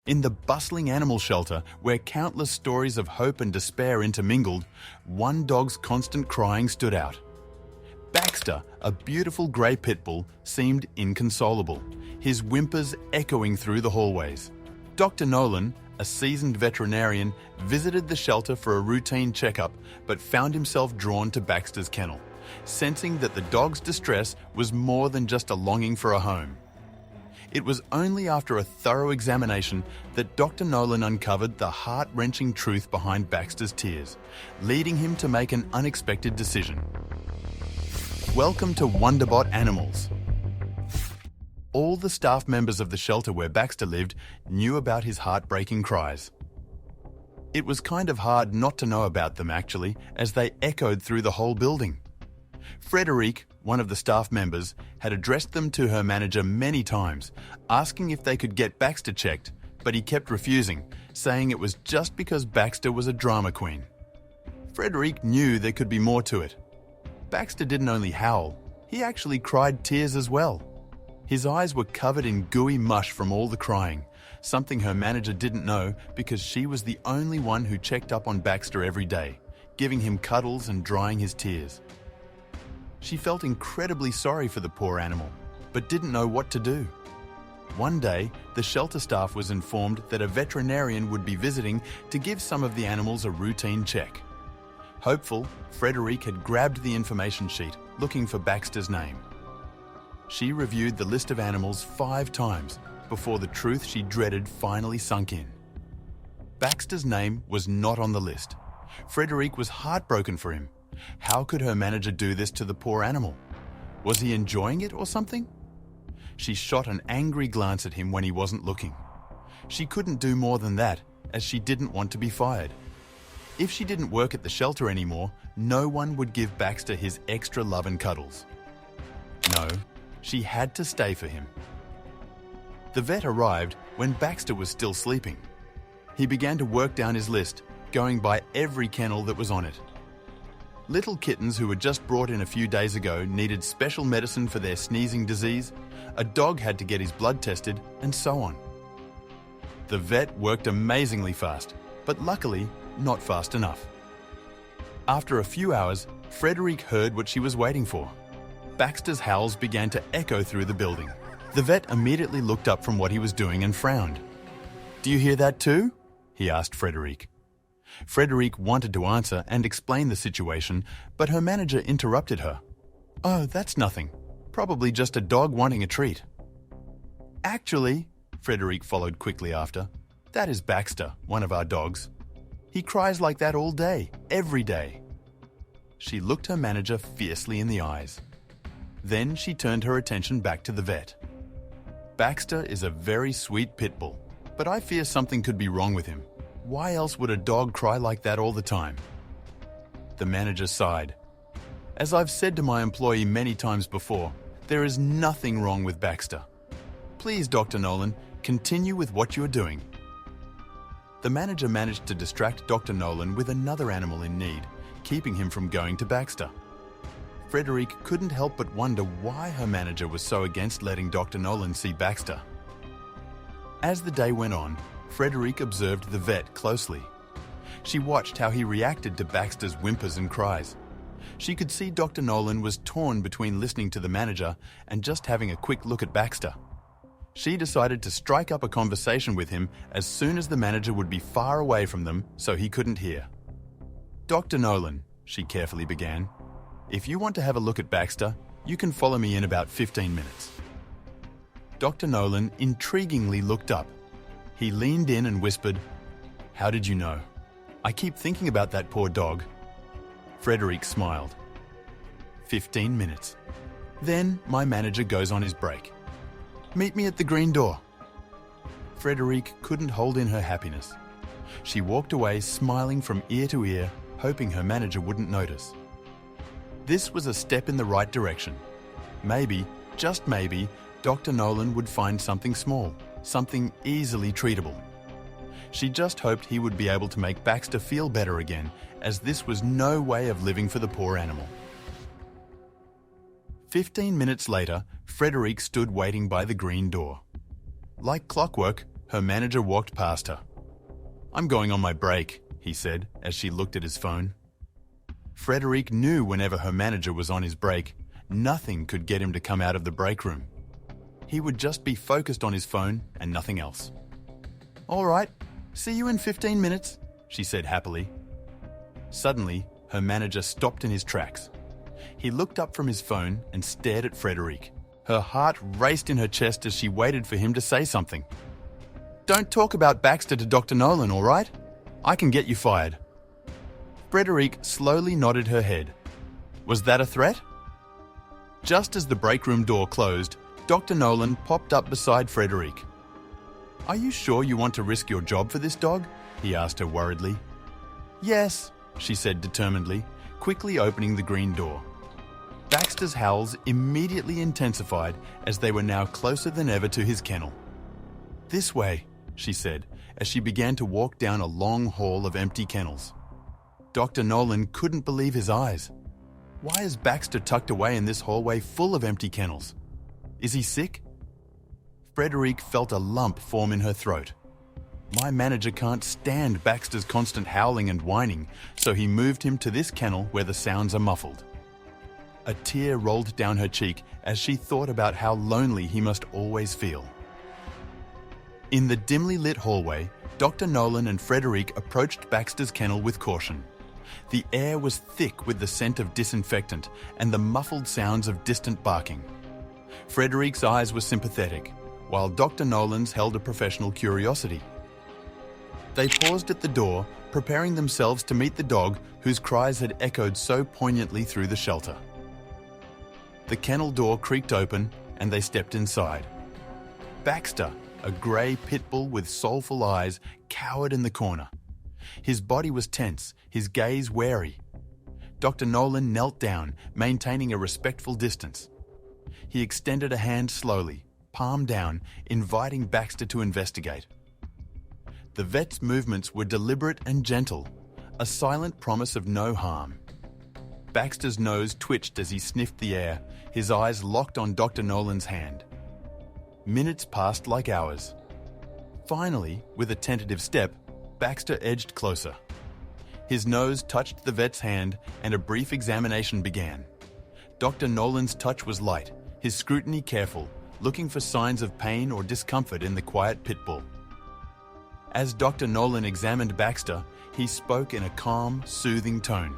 In the bustling animal shelter, where countless stories of hope and despair intermingled, one dog's constant crying stood out. Baxter, a beautiful grey pitbull, seemed inconsolable, his whimpers echoing through the hallways. Dr. Nolan, a seasoned veterinarian, visited the shelter for a routine checkup but found himself drawn to Baxter's kennel, sensing that the dog's distress was more than just a longing for a home. It was only after a thorough examination that Dr. Nolan uncovered the heart-wrenching truth behind Baxter's tears, leading him to make an unexpected decision. Welcome to Wonderbot Animals. All the staff members of the shelter where Baxter lived knew about his heartbreaking cries. It was kind of hard not to know about them actually, as they echoed through the whole building. Frederique, one of the staff members, had addressed them to her manager many times, asking if they could get Baxter checked, but he kept refusing, saying it was just because Baxter was a drama queen. Frederique knew there could be more to it. Baxter didn't only howl, he actually cried tears as well. His eyes were covered in gooey mush from all the crying, something her manager didn't know because she was the only one who checked up on Baxter every day, giving him cuddles and drying his tears. She felt incredibly sorry for the poor animal, but didn't know what to do. One day, the shelter staff was informed that a veterinarian would be visiting to give some of the animals a routine check. Hopeful, Frederique had grabbed the information sheet, looking for Baxter's name. She reviewed the list of animals 5 times before the truth she dreaded finally sunk in. Baxter's name was not on the list. Frederique was heartbroken for him. How could her manager do this to the poor animal? Was he enjoying it or something? She shot an angry glance at him when he wasn't looking. She couldn't do more than that, as she didn't want to be fired. If she didn't work at the shelter anymore, no one would give Baxter his extra love and cuddles. No, she had to stay for him. The vet arrived when Baxter was still sleeping. He began to work down his list, going by every kennel that was on it. Little kittens who were just brought in a few days ago needed special medicine for their sneezing disease, a dog had to get his blood tested, and so on. The vet worked amazingly fast, but luckily not fast enough. After a few hours, Frederique heard what she was waiting for. Baxter's howls began to echo through the building. The vet immediately looked up from what he was doing and frowned. "Do you hear that too?" he asked Frederique. Frederique wanted to answer and explain the situation, but her manager interrupted her. "Oh, that's nothing. Probably just a dog wanting a treat." "Actually," Frederique followed quickly after, "that is Baxter, one of our dogs. He cries like that all day, every day." She looked her manager fiercely in the eyes. Then she turned her attention back to the vet. "Baxter is a very sweet pit bull, but I fear something could be wrong with him. Why else would a dog cry like that all the time?" The manager sighed. "As I've said to my employee many times before, there is nothing wrong with Baxter. Please, Dr. Nolan, continue with what you're doing." The manager managed to distract Dr. Nolan with another animal in need, keeping him from going to Baxter. Frederique couldn't help but wonder why her manager was so against letting Dr. Nolan see Baxter. As the day went on, Frederique observed the vet closely. She watched how he reacted to Baxter's whimpers and cries. She could see Dr. Nolan was torn between listening to the manager and just having a quick look at Baxter. She decided to strike up a conversation with him as soon as the manager would be far away from them so he couldn't hear. "Dr. Nolan," she carefully began, "if you want to have a look at Baxter, you can follow me in about 15 minutes." Dr. Nolan intriguingly looked up. He leaned in and whispered, "How did you know? I keep thinking about that poor dog." Frederique smiled. 15 minutes. Then my manager goes on his break. "Meet me at the green door." Frederique couldn't hold in her happiness. She walked away smiling from ear to ear, hoping her manager wouldn't notice. This was a step in the right direction. Maybe, just maybe, Dr. Nolan would find something small, something easily treatable. She just hoped he would be able to make Baxter feel better again, as this was no way of living for the poor animal. 15 minutes later, Frederique stood waiting by the green door. Like clockwork, Her manager walked past her. "I'm going on my break," he said as she looked at his phone. Frederic knew whenever her manager was on his break, nothing could get him to come out of the break room. He would just be focused on his phone and nothing else. "All right, see you in 15 minutes, she said happily. Suddenly, her manager stopped in his tracks. He looked up from his phone and stared at Frederic. Her heart raced in her chest as she waited for him to say something. "Don't talk about Baxter to Dr. Nolan, all right? I can get you fired." Frederic slowly nodded her head. Was that a threat? Just as the break room door closed, Dr. Nolan popped up beside Frederic. "Are you sure you want to risk your job for this dog?" he asked her worriedly. "Yes," she said determinedly, quickly opening the green door. Baxter's howls immediately intensified as they were now closer than ever to his kennel. "This way," she said, as she began to walk down a long hall of empty kennels. Dr. Nolan couldn't believe his eyes. Why is Baxter tucked away in this hallway full of empty kennels? Is he sick? Frederic felt a lump form in her throat. My manager can't stand Baxter's constant howling and whining, so he moved him to this kennel where the sounds are muffled. A tear rolled down her cheek as she thought about how lonely he must always feel. In the dimly lit hallway, Dr. Nolan and Frederic approached Baxter's kennel with caution. The air was thick with the scent of disinfectant and the muffled sounds of distant barking. Frederic's eyes were sympathetic, while Dr. Nolan's held a professional curiosity. They paused at the door, preparing themselves to meet the dog whose cries had echoed so poignantly through the shelter. The kennel door creaked open and they stepped inside. Baxter, a grey pitbull with soulful eyes, cowered in the corner. His body was tense, his gaze wary. Dr. Nolan knelt down, maintaining a respectful distance. He extended a hand slowly, palm down, inviting Baxter to investigate. The vet's movements were deliberate and gentle, a silent promise of no harm. Baxter's nose twitched as he sniffed the air, his eyes locked on Dr. Nolan's hand. Minutes passed like hours. Finally, with a tentative step, Baxter edged closer. His nose touched the vet's hand and a brief examination began. Dr. Nolan's touch was light, his scrutiny careful, looking for signs of pain or discomfort in the quiet pitbull. As Dr. Nolan examined Baxter, he spoke in a calm, soothing tone.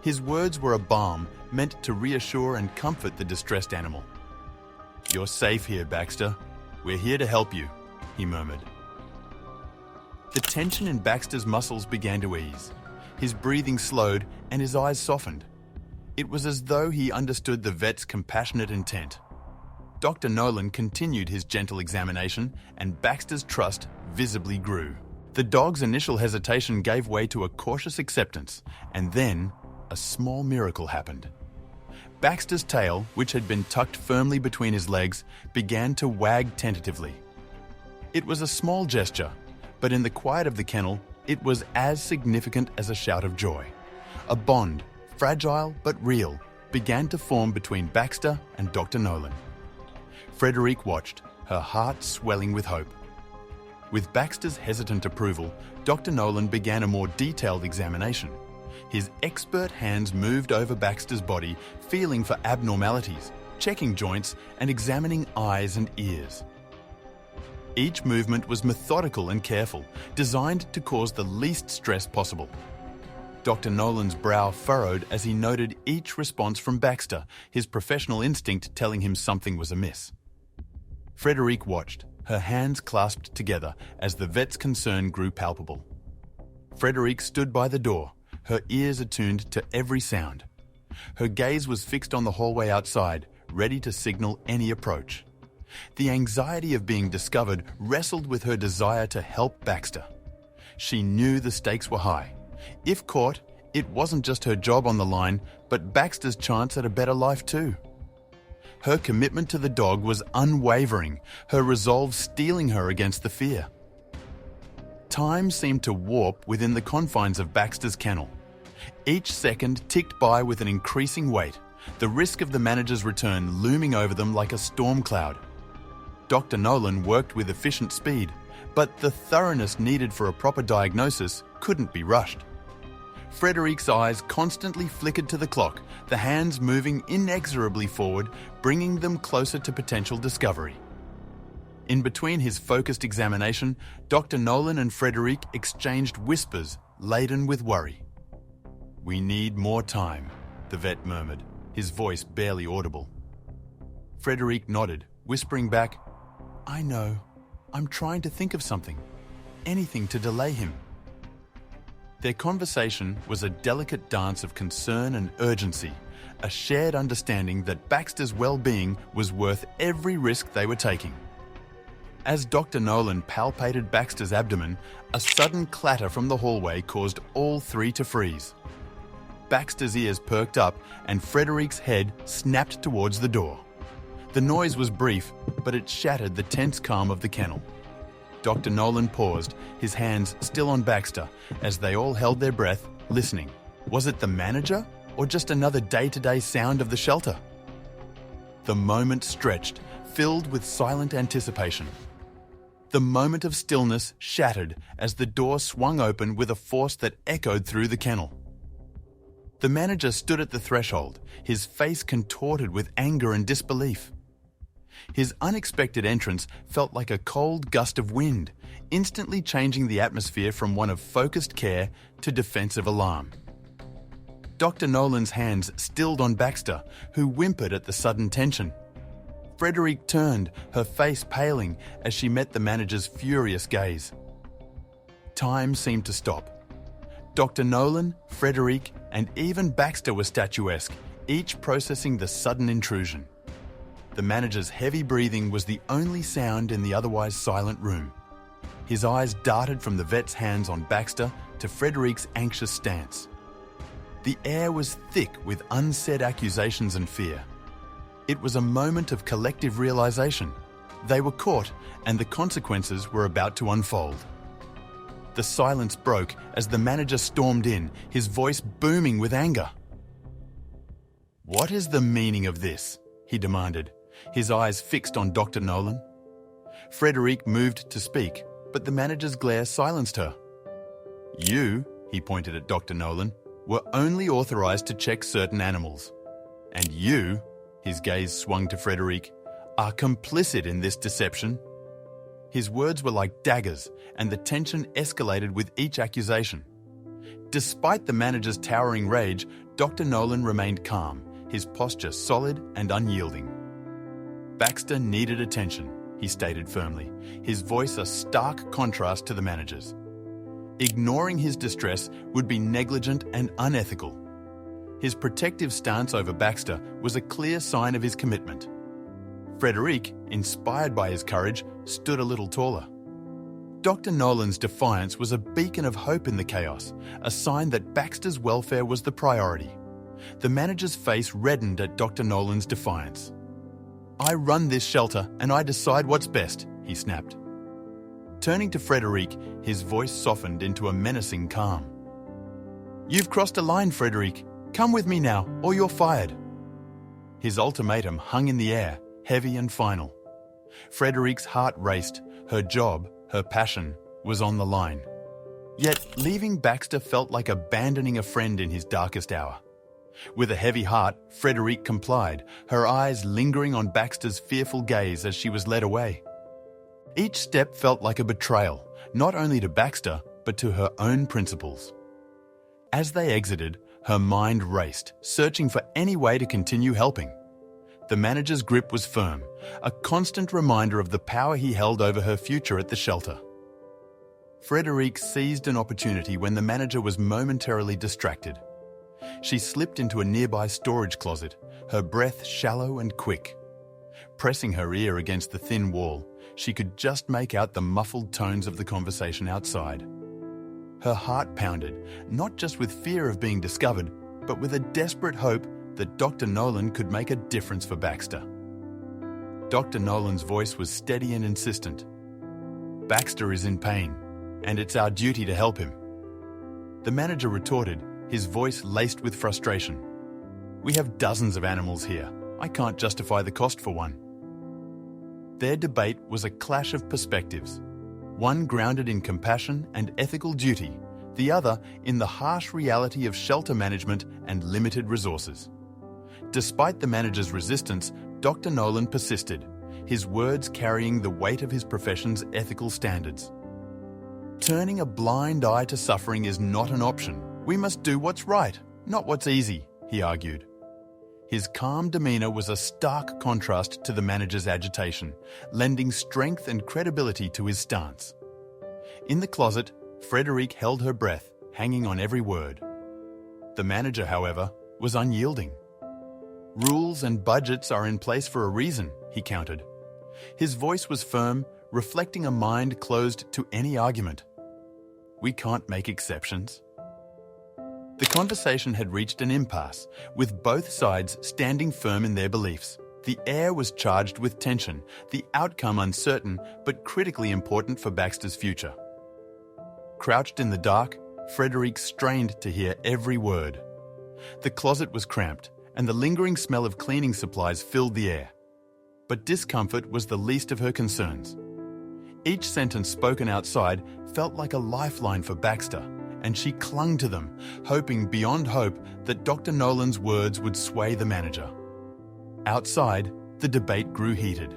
His words were a balm meant to reassure and comfort the distressed animal. "You're safe here, Baxter. We're here to help you," he murmured. The tension in Baxter's muscles began to ease. His breathing slowed and his eyes softened. It was as though he understood the vet's compassionate intent. Dr. Nolan continued his gentle examination and Baxter's trust visibly grew. The dog's initial hesitation gave way to a cautious acceptance, and then a small miracle happened. Baxter's tail, which had been tucked firmly between his legs, began to wag tentatively. It was a small gesture, but in the quiet of the kennel, it was as significant as a shout of joy. A bond, fragile but real, began to form between Baxter and Dr. Nolan. Frederic watched, her heart swelling with hope. With Baxter's hesitant approval, Dr. Nolan began a more detailed examination. His expert hands moved over Baxter's body, feeling for abnormalities, checking joints, and examining eyes and ears. Each movement was methodical and careful, designed to cause the least stress possible. Dr. Nolan's brow furrowed as he noted each response from Baxter, his professional instinct telling him something was amiss. Frederic watched, her hands clasped together as the vet's concern grew palpable. Frederic stood by the door, her ears attuned to every sound. Her gaze was fixed on the hallway outside, ready to signal any approach. The anxiety of being discovered wrestled with her desire to help Baxter. She knew the stakes were high. If caught, it wasn't just her job on the line, but Baxter's chance at a better life too. Her commitment to the dog was unwavering, her resolve steeling her against the fear. Time seemed to warp within the confines of Baxter's kennel. Each second ticked by with an increasing weight, the risk of the manager's return looming over them like a storm cloud. Dr. Nolan worked with efficient speed, but the thoroughness needed for a proper diagnosis couldn't be rushed. Frederique's eyes constantly flickered to the clock, the hands moving inexorably forward, bringing them closer to potential discovery. In between his focused examination, Dr. Nolan and Frederique exchanged whispers laden with worry. "We need more time," the vet murmured, his voice barely audible. Frederique nodded, whispering back, "I know. I'm trying to think of something. Anything to delay him." Their conversation was a delicate dance of concern and urgency, a shared understanding that Baxter's well-being was worth every risk they were taking. As Dr. Nolan palpated Baxter's abdomen, a sudden clatter from the hallway caused all three to freeze. Baxter's ears perked up and Frederique's head snapped towards the door. The noise was brief, but it shattered the tense calm of the kennel. Dr. Nolan paused, his hands still on Baxter, as they all held their breath, listening. Was it the manager, or just another day-to-day sound of the shelter? The moment stretched, filled with silent anticipation. The moment of stillness shattered as the door swung open with a force that echoed through the kennel. The manager stood at the threshold, his face contorted with anger and disbelief. His unexpected entrance felt like a cold gust of wind, instantly changing the atmosphere from one of focused care to defensive alarm. Dr. Nolan's hands stilled on Baxter, who whimpered at the sudden tension. Frederique turned, her face paling as she met the manager's furious gaze. Time seemed to stop. Dr. Nolan, Frederique, and even Baxter were statuesque, each processing the sudden intrusion. The manager's heavy breathing was the only sound in the otherwise silent room. His eyes darted from the vet's hands on Baxter to Frederique's anxious stance. The air was thick with unsaid accusations and fear. It was a moment of collective realization. They were caught, and the consequences were about to unfold. The silence broke as the manager stormed in, his voice booming with anger. "What is the meaning of this?" he demanded, his eyes fixed on Dr. Nolan. Frederique moved to speak, but the manager's glare silenced her. "You," he pointed at Dr. Nolan, "were only authorized to check certain animals. And you," his gaze swung to Frederique, "are complicit in this deception." His words were like daggers, and the tension escalated with each accusation. Despite the manager's towering rage, Dr. Nolan remained calm, his posture solid and unyielding. "Baxter needed attention," he stated firmly, his voice a stark contrast to the manager's. Ignoring his distress would be negligent and unethical. His protective stance over Baxter was a clear sign of his commitment. Frederique, inspired by his courage, stood a little taller. Dr. Nolan's defiance was a beacon of hope in the chaos, a sign that Baxter's welfare was the priority. The manager's face reddened at Dr. Nolan's defiance. "I run this shelter and I decide what's best," he snapped. Turning to Frederique, his voice softened into a menacing calm. "You've crossed a line, Frederique. Come with me now, or you're fired." His ultimatum hung in the air, heavy and final. Frederique's heart raced. Her job, her passion, was on the line. Yet leaving Baxter felt like abandoning a friend in his darkest hour. With a heavy heart, Frederique complied, her eyes lingering on Baxter's fearful gaze as she was led away. Each step felt like a betrayal, not only to Baxter, but to her own principles. As they exited, her mind raced, searching for any way to continue helping. The manager's grip was firm, a constant reminder of the power he held over her future at the shelter. Frederique seized an opportunity when the manager was momentarily distracted. She slipped into a nearby storage closet, her breath shallow and quick. Pressing her ear against the thin wall, she could just make out the muffled tones of the conversation outside. Her heart pounded, not just with fear of being discovered, but with a desperate hope that Dr. Nolan could make a difference for Baxter. Dr. Nolan's voice was steady and insistent. "Baxter is in pain, and it's our duty to help him." The manager retorted, his voice laced with frustration. "We have dozens of animals here. I can't justify the cost for one." Their debate was a clash of perspectives. one grounded in compassion and ethical duty, the other in the harsh reality of shelter management and limited resources. Despite the manager's resistance, Dr. Nolan persisted, his words carrying the weight of his profession's ethical standards. Turning a blind eye to suffering is not an option. We must do what's right, not what's easy, he argued. His calm demeanor was a stark contrast to the manager's agitation, lending strength and credibility to his stance. In the closet, Frederique held her breath, hanging on every word. The manager, however, was unyielding. Rules and budgets are in place for a reason, he countered. His voice was firm, reflecting a mind closed to any argument. We can't make exceptions. The conversation had reached an impasse, with both sides standing firm in their beliefs. The air was charged with tension, the outcome uncertain but critically important for Baxter's future. Crouched in the dark, Frederique strained to hear every word. The closet was cramped, and the lingering smell of cleaning supplies filled the air. But discomfort was the least of her concerns. Each sentence spoken outside felt like a lifeline for Baxter, and she clung to them, hoping beyond hope that Dr. Nolan's words would sway the manager. Outside, the debate grew heated.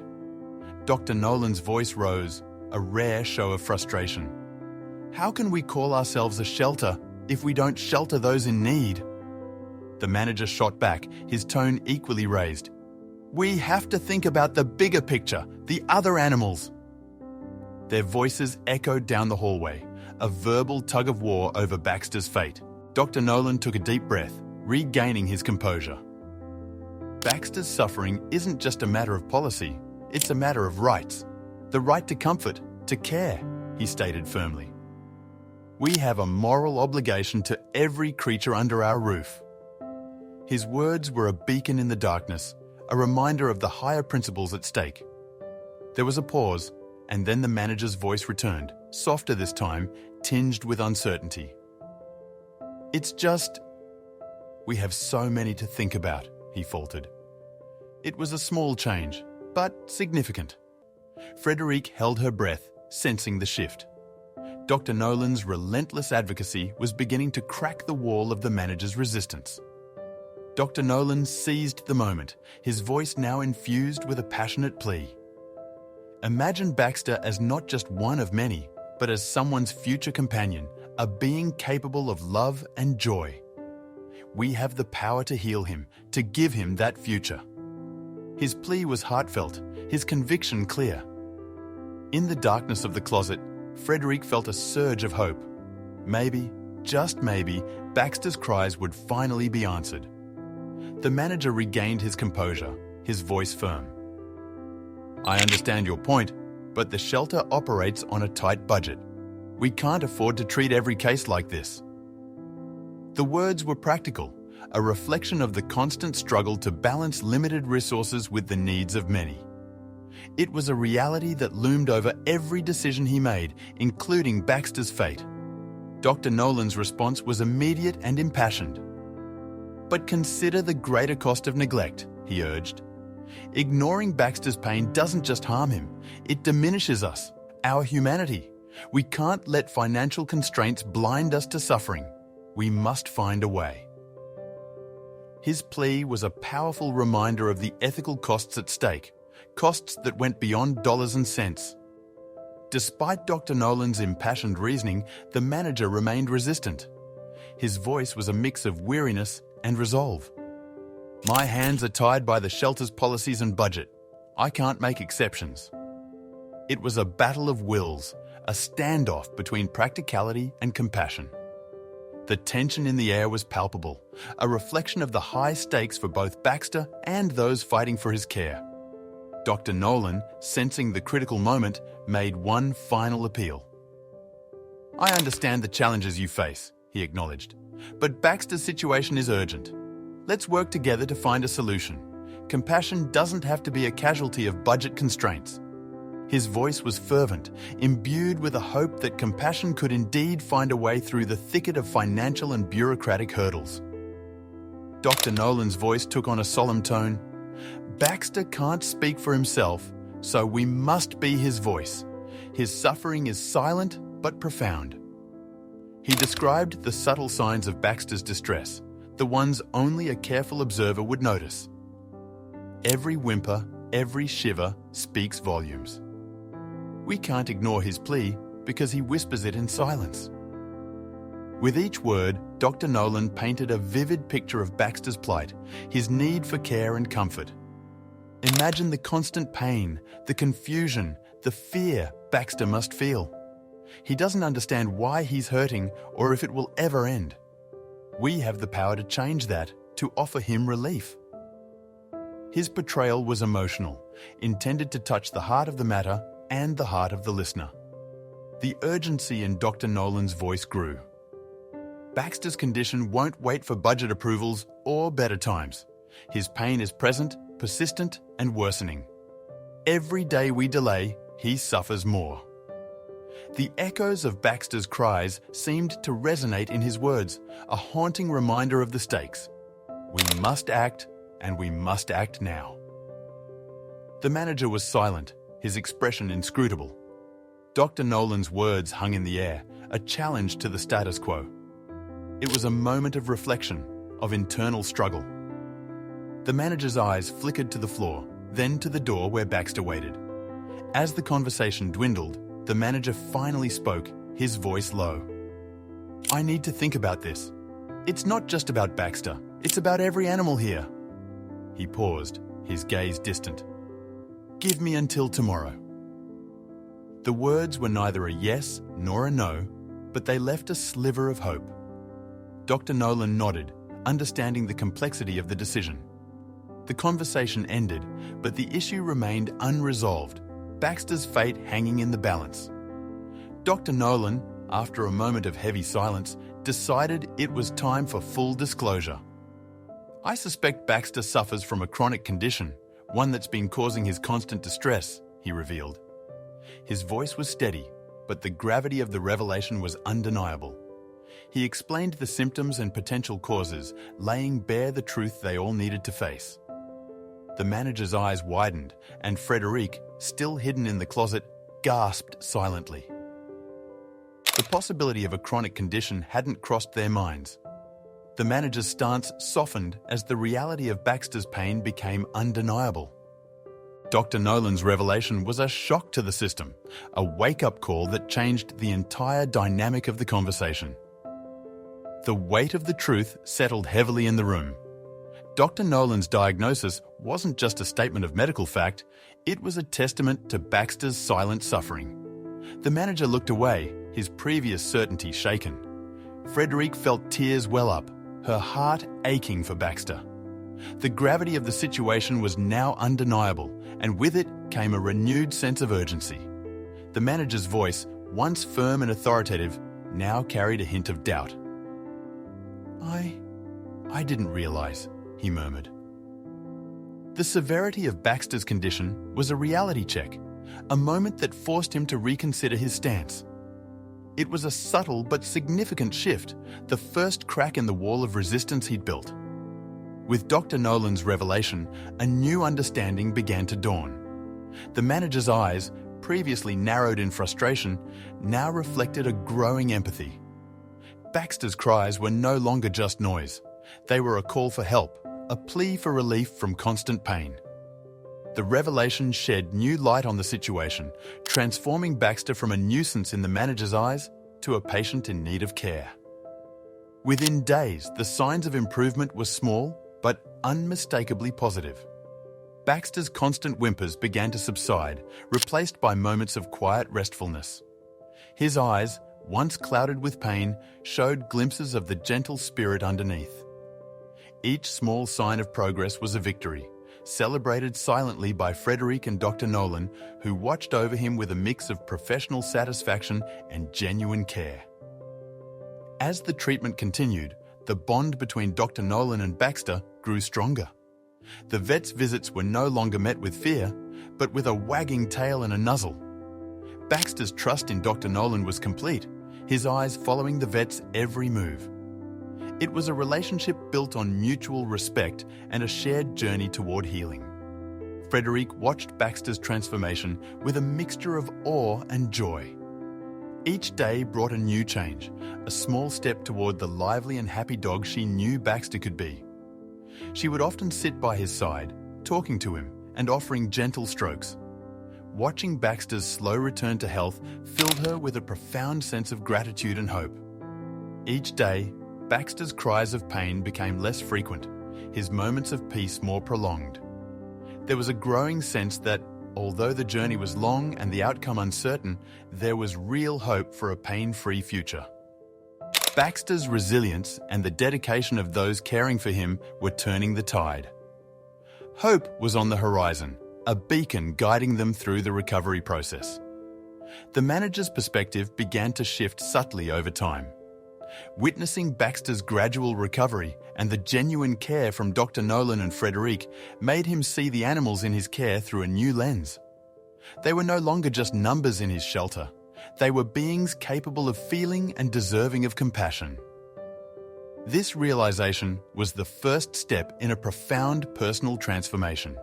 Dr. Nolan's voice rose, a rare show of frustration. How can we call ourselves a shelter if we don't shelter those in need? The manager shot back, his tone equally raised. We have to think about the bigger picture, the other animals. Their voices echoed down the hallway, a verbal tug-of-war over Baxter's fate. Dr. Nolan took a deep breath, regaining his composure. Baxter's suffering isn't just a matter of policy, it's a matter of rights. The right to comfort, to care, he stated firmly. We have a moral obligation to every creature under our roof. His words were a beacon in the darkness, a reminder of the higher principles at stake. There was a pause, and then the manager's voice returned, softer this time, tinged with uncertainty. It's just... We have so many to think about, he faltered. It was a small change, but significant. Frederique held her breath, sensing the shift. Dr. Nolan's relentless advocacy was beginning to crack the wall of the manager's resistance. Dr. Nolan seized the moment, his voice now infused with a passionate plea. Imagine Baxter as not just one of many, but as someone's future companion, a being capable of love and joy. We have the power to heal him, to give him that future. His plea was heartfelt, his conviction clear. In the darkness of the closet, Frederique felt a surge of hope. Maybe, just maybe, Baxter's cries would finally be answered. The manager regained his composure, his voice firm. I understand your point, but the shelter operates on a tight budget. We can't afford to treat every case like this. The words were practical, a reflection of the constant struggle to balance limited resources with the needs of many. It was a reality that loomed over every decision he made, including Baxter's fate. Dr. Nolan's response was immediate and impassioned. But consider the greater cost of neglect, he urged. Ignoring Baxter's pain doesn't just harm him, it diminishes us, our humanity. We can't let financial constraints blind us to suffering. We must find a way. His plea was a powerful reminder of the ethical costs at stake, costs that went beyond dollars and cents. Despite Dr. Nolan's impassioned reasoning, the manager remained resistant. His voice was a mix of weariness and resolve. My hands are tied by the shelter's policies and budget. I can't make exceptions. It was a battle of wills, a standoff between practicality and compassion. The tension in the air was palpable, a reflection of the high stakes for both Baxter and those fighting for his care. Dr. Nolan, sensing the critical moment, made one final appeal. I understand the challenges you face, he acknowledged, but Baxter's situation is urgent. Let's work together to find a solution. Compassion doesn't have to be a casualty of budget constraints. His voice was fervent, imbued with a hope that compassion could indeed find a way through the thicket of financial and bureaucratic hurdles. Dr. Nolan's voice took on a solemn tone. Baxter can't speak for himself, so we must be his voice. His suffering is silent but profound. He described the subtle signs of Baxter's distress, the ones only a careful observer would notice. Every whimper, every shiver speaks volumes. We can't ignore his plea because he whispers it in silence. With each word, Dr. Nolan painted a vivid picture of Baxter's plight, his need for care and comfort. Imagine the constant pain, the confusion, the fear Baxter must feel. He doesn't understand why he's hurting or if it will ever end. We have the power to change that, to offer him relief. His portrayal was emotional, intended to touch the heart of the matter and the heart of the listener. The urgency in Dr. Nolan's voice grew. Baxter's condition won't wait for budget approvals or better times. His pain is present, persistent, and worsening. Every day we delay, he suffers more. The echoes of Baxter's cries seemed to resonate in his words, a haunting reminder of the stakes. We must act, and we must act now. The manager was silent, his expression inscrutable. Dr. Nolan's words hung in the air, a challenge to the status quo. It was a moment of reflection, of internal struggle. The manager's eyes flickered to the floor, then to the door where Baxter waited. As the conversation dwindled, the manager finally spoke, his voice low. I need to think about this. It's not just about Baxter, it's about every animal here. He paused, his gaze distant. Give me until tomorrow. The words were neither a yes nor a no, but they left a sliver of hope. Dr. Nolan nodded, understanding the complexity of the decision. The conversation ended, but the issue remained unresolved, Baxter's fate hanging in the balance. Dr. Nolan, after a moment of heavy silence, decided it was time for full disclosure. I suspect Baxter suffers from a chronic condition, one that's been causing his constant distress, he revealed. His voice was steady, but the gravity of the revelation was undeniable. He explained the symptoms and potential causes, laying bare the truth they all needed to face. The manager's eyes widened, and Frederic, still hidden in the closet, gasped silently. The possibility of a chronic condition hadn't crossed their minds. The manager's stance softened as the reality of Baxter's pain became undeniable. Dr. Nolan's revelation was a shock to the system, a wake-up call that changed the entire dynamic of the conversation. The weight of the truth settled heavily in the room. Dr. Nolan's diagnosis wasn't just a statement of medical fact, it was a testament to Baxter's silent suffering. The manager looked away, his previous certainty shaken. Frederic felt tears well up, her heart aching for Baxter. The gravity of the situation was now undeniable, and with it came a renewed sense of urgency. The manager's voice, once firm and authoritative, now carried a hint of doubt. I didn't realize, he murmured. The severity of Baxter's condition was a reality check, a moment that forced him to reconsider his stance. It was a subtle but significant shift, the first crack in the wall of resistance he'd built. With Dr. Nolan's revelation, a new understanding began to dawn. The manager's eyes, previously narrowed in frustration, now reflected a growing empathy. Baxter's cries were no longer just noise. They were a call for help, a plea for relief from constant pain. The revelation shed new light on the situation, transforming Baxter from a nuisance in the manager's eyes to a patient in need of care. Within days, the signs of improvement were small, but unmistakably positive. Baxter's constant whimpers began to subside, replaced by moments of quiet restfulness. His eyes, once clouded with pain, showed glimpses of the gentle spirit underneath. Each small sign of progress was a victory, celebrated silently by Frederic and Dr. Nolan, who watched over him with a mix of professional satisfaction and genuine care. As the treatment continued, the bond between Dr. Nolan and Baxter grew stronger. The vet's visits were no longer met with fear, but with a wagging tail and a nuzzle. Baxter's trust in Dr. Nolan was complete, his eyes following the vet's every move. It was a relationship built on mutual respect and a shared journey toward healing. Frederic watched Baxter's transformation with a mixture of awe and joy. Each day brought a new change, a small step toward the lively and happy dog she knew Baxter could be. She would often sit by his side, talking to him and offering gentle strokes. Watching Baxter's slow return to health filled her with a profound sense of gratitude and hope. Each day, Baxter's cries of pain became less frequent, his moments of peace more prolonged. There was a growing sense that, although the journey was long and the outcome uncertain, there was real hope for a pain-free future. Baxter's resilience and the dedication of those caring for him were turning the tide. Hope was on the horizon, a beacon guiding them through the recovery process. The manager's perspective began to shift subtly over time. Witnessing Baxter's gradual recovery and the genuine care from Dr. Nolan and Frederic made him see the animals in his care through a new lens. They were no longer just numbers in his shelter. They were beings capable of feeling and deserving of compassion. This realization was the first step in a profound personal transformation.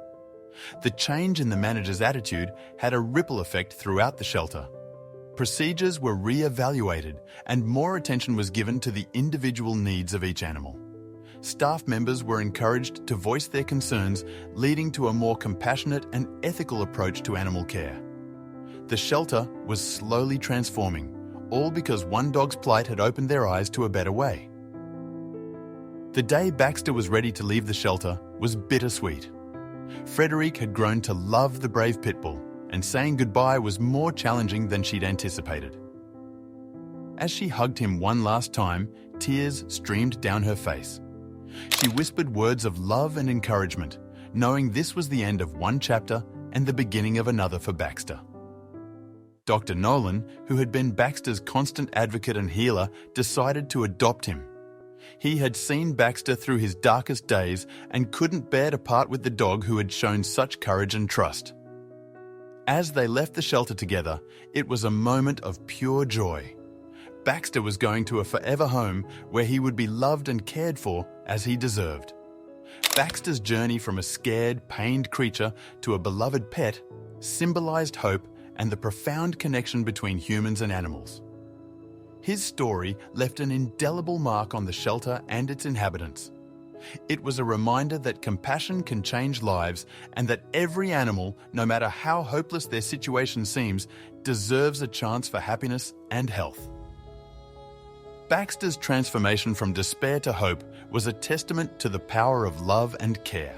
The change in the manager's attitude had a ripple effect throughout the shelter. Procedures were re-evaluated and more attention was given to the individual needs of each animal. Staff members were encouraged to voice their concerns, leading to a more compassionate and ethical approach to animal care. The shelter was slowly transforming, all because one dog's plight had opened their eyes to a better way. The day Baxter was ready to leave the shelter was bittersweet. Frederic had grown to love the brave pitbull, and saying goodbye was more challenging than she'd anticipated. As she hugged him one last time, tears streamed down her face. She whispered words of love and encouragement, knowing this was the end of one chapter and the beginning of another for Baxter. Dr. Nolan, who had been Baxter's constant advocate and healer, decided to adopt him. He had seen Baxter through his darkest days and couldn't bear to part with the dog who had shown such courage and trust. As they left the shelter together, it was a moment of pure joy. Baxter was going to a forever home where he would be loved and cared for as he deserved. Baxter's journey from a scared, pained creature to a beloved pet symbolized hope and the profound connection between humans and animals. His story left an indelible mark on the shelter and its inhabitants. It was a reminder that compassion can change lives and that every animal, no matter how hopeless their situation seems, deserves a chance for happiness and health. Baxter's transformation from despair to hope was a testament to the power of love and care.